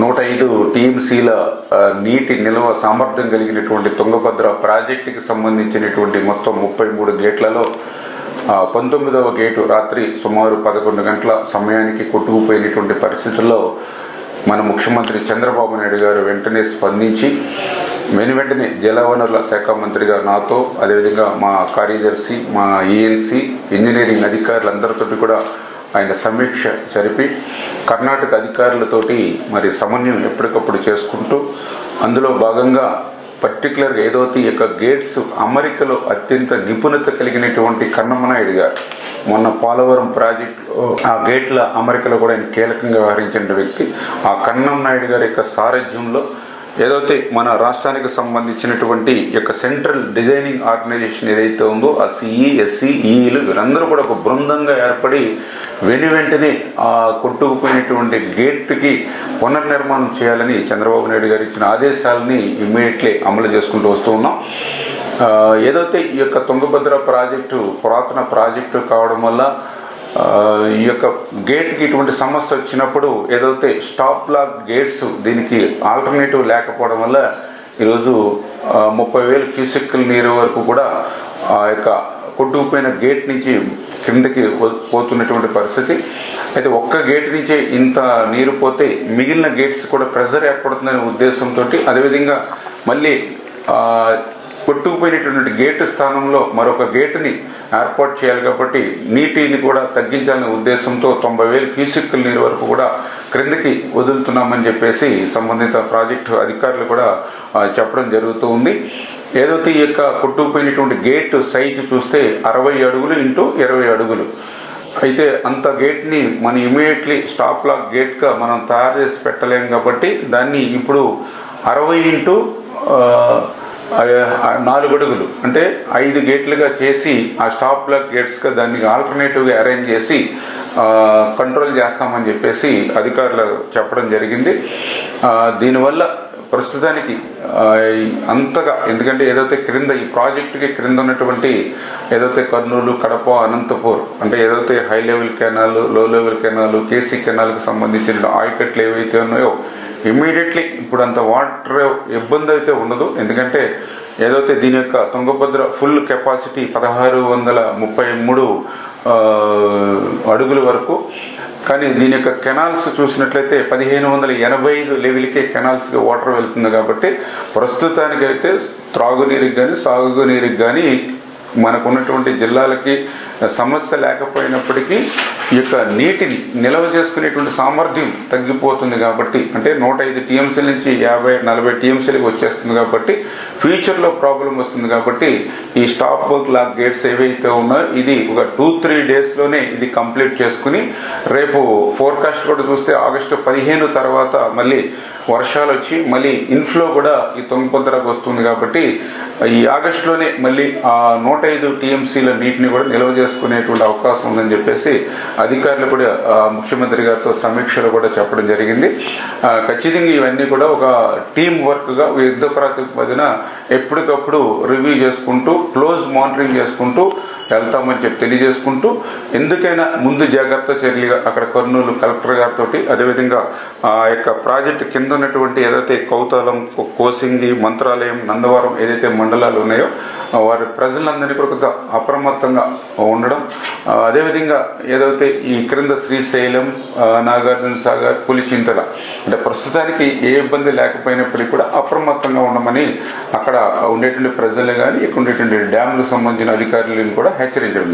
105 టీఎంసీల నీటి నిల్వ సామర్థ్యం కలిగినటువంటి తుంగభద్ర ప్రాజెక్టుకి సంబంధించినటువంటి మొత్తం 33 గేట్లలో 19వ గేటు రాత్రి సుమారు 11 గంటల సమయానికి కొట్టుకుపోయినటువంటి పరిస్థితుల్లో మన ముఖ్యమంత్రి చంద్రబాబు నాయుడు గారు వెంటనే స్పందించి వెంటనే జలవనరుల శాఖ మంత్రిగా నాతో, అదేవిధంగా మా కార్యదర్శి, మా ఈఎన్సీ ఇంజనీరింగ్ అధికారులందరితో కూడా ఆయన సమీక్ష జరిపి కర్ణాటక అధికారులతోటి మరి సమన్వయం ఎప్పటికప్పుడు చేసుకుంటూ అందులో భాగంగా పర్టికులర్గా ఏదైతే ఈ యొక్క గేట్స్ అమరికలో అత్యంత నిపుణత కలిగినటువంటి కన్నమనాయుడు గారు మొన్న పోలవరం ప్రాజెక్టులో ఆ గేట్ల అమరికలో కూడా ఆయన కీలకంగా వ్యవహరించిన వ్యక్తి. ఆ కన్నమనాయుడు గారి యొక్క సారథ్యంలో ఏదైతే మన రాష్ట్రానికి సంబంధించినటువంటి యొక్క సెంట్రల్ డిజైనింగ్ ఆర్గనైజేషన్ ఏదైతే ఉందో ఆ సిఈ, ఎస్సీ, ఈఈలు వీరందరూ కూడా ఒక బృందంగా ఏర్పడి వెంటనే ఆ కొట్టుకుపోయినటువంటి గేట్కి పునర్నిర్మాణం చేయాలని చంద్రబాబు నాయుడు గారు ఇచ్చిన ఆదేశాలని ఇమ్మీడియట్లీ అమలు చేసుకుంటూ వస్తూ ఉన్నాం. ఏదైతే ఈ యొక్క తుంగభద్ర ప్రాజెక్టు పురాతన ప్రాజెక్టు కావడం వల్ల ఈ యొక్క గేట్కి ఇటువంటి సమస్య వచ్చినప్పుడు ఏదైతే స్టాప్ లాక్ గేట్స్ దీనికి ఆల్టర్నేటివ్ లేకపోవడం వల్ల ఈరోజు 30,000 క్యూసెక్కుల నీరు వరకు కూడా ఆ యొక్క కొట్టుకుపోయిన గేట్ నుంచి కిందకి పోతున్నటువంటి పరిస్థితి. అయితే ఒక్క గేట్ నుంచే ఇంత నీరు పోతే మిగిలిన గేట్స్ కూడా ప్రెజర్ ఏర్పడుతుందనే ఉద్దేశంతో, అదేవిధంగా మళ్ళీ కొట్టుకుపోయినటువంటి గేటు స్థానంలో మరొక గేటుని ఏర్పాటు చేయాలి కాబట్టి నీటిని కూడా తగ్గించాలనే ఉద్దేశంతో 90,000 క్యూసెక్కుల నీరు వరకు కూడా క్రిందకి వదులుతున్నామని చెప్పేసి సంబంధిత ప్రాజెక్టు అధికారులు కూడా చెప్పడం జరుగుతూ ఉంది. ఏదైతే ఈ యొక్క కొట్టుకుపోయినటువంటి గేటు సైజు చూస్తే 60 అడుగులు ఇంటూ 20 అడుగులు. అయితే అంత గేట్ని మనం ఇమీడియట్లీ స్టాప్ లాక్ గేట్గా మనం తయారు చేసి పెట్టలేం కాబట్టి దాన్ని ఇప్పుడు 60 ఇంటూ 4 అడుగులు అంటే 5 గేట్లుగా చేసి ఆ స్టాప్ లాక్ గేట్స్గా దాన్ని ఆల్టర్నేటివ్గా అరేంజ్ చేసి కంట్రోల్ చేస్తామని చెప్పేసి అధికారులు చెప్పడం జరిగింది. దీనివల్ల ప్రస్తుతానికి అంతగా, ఎందుకంటే ఏదైతే క్రింద ఈ ప్రాజెక్టుకి క్రింద ఉన్నటువంటి ఏదైతే కర్నూలు, కడప, అనంతపూర్ అంటే ఏదైతే హై లెవెల్ కెనాల్, లో లెవెల్ కెనాల్, కేసీ కెనాల్కి సంబంధించిన ఆయకట్లు ఏవైతే ఉన్నాయో ఇమ్మీడియట్లీ ఇప్పుడు అంత వాటర్ ఇబ్బంది అయితే ఉండదు. ఎందుకంటే ఏదైతే దీని యొక్క తుంగభద్ర ఫుల్ కెపాసిటీ 1633 అడుగుల వరకు, కానీ దీని యొక్క కెనాల్స్ చూసినట్లయితే 1585 లెవెల్కే కెనాల్స్గా వాటర్ వెళ్తుంది కాబట్టి ప్రస్తుతానికైతే త్రాగునీరుకి కానీ సాగునీరుకి కానీ మనకున్నటువంటి జిల్లాలకి సమస్య లేకపోయినప్పటికీ ఈ యొక్క నీటిని నిల్వ చేసుకునేటువంటి సామర్థ్యం తగ్గిపోతుంది కాబట్టి, అంటే 105 టీఎంసీల నుంచి 50-40 టీఎంసీలకు వచ్చేస్తుంది కాబట్టి ఫ్యూచర్లో ప్రాబ్లం వస్తుంది కాబట్టి ఈ స్టాప్ లాక్ గేట్స్ ఏవైతే ఉన్నాయో ఇది ఒక 2-3 డేస్లోనే ఇది కంప్లీట్ చేసుకుని రేపు ఫోర్కాస్ట్ కూడా చూస్తే ఆగస్టు 15 తర్వాత మళ్ళీ వర్షాలు వచ్చి మళ్ళీ ఇన్ఫ్లో కూడా ఈ తుంగభద్రకు వస్తుంది కాబట్టి ఈ ఆగస్టులోనే మళ్ళీ ఆ 105 టీఎంసీల నీటిని కూడా నిల్వ చేసుకునేటువంటి అవకాశం ఉందని చెప్పేసి అధికారులు కూడా ముఖ్యమంత్రి గారితో సమీక్షలో కూడా చెప్పడం జరిగింది. ఖచ్చితంగా ఇవన్నీ కూడా ఒక టీం వర్క్గా యుద్ధ ప్రాతిపదికన ఎప్పటికప్పుడు రివ్యూ చేసుకుంటూ క్లోజ్ మానిటరింగ్ చేసుకుంటూ వెళ్తామని చెప్పి తెలియజేసుకుంటూ, ఎందుకైనా ముందు జాగ్రత్త చర్యలుగా అక్కడ కర్నూలు కలెక్టర్ గారితో, అదేవిధంగా ఆ యొక్క ప్రాజెక్టు కింద ఉన్నటువంటి ఏదైతే కౌతాలం, కోసింగి, మంత్రాలయం, నందవరం ఏదైతే మండలాలు ఉన్నాయో వారి ప్రజలందరినీ కూడా అప్రమత్తంగా ఉండడం, అదేవిధంగా ఏదైతే ఈ క్రింద శ్రీశైలం, నాగార్జున సాగర్, పులిచింతల అంటే ప్రస్తుతానికి ఏ ఇబ్బంది లేకపోయినప్పటికీ కూడా అప్రమత్తంగా ఉండమని అక్కడ ఉండేటువంటి ప్రజలు కానీ ఇక్కడ ఉండేటువంటి డ్యాములకు సంబంధించిన అధికారులను కూడా హెచ్చరించడం.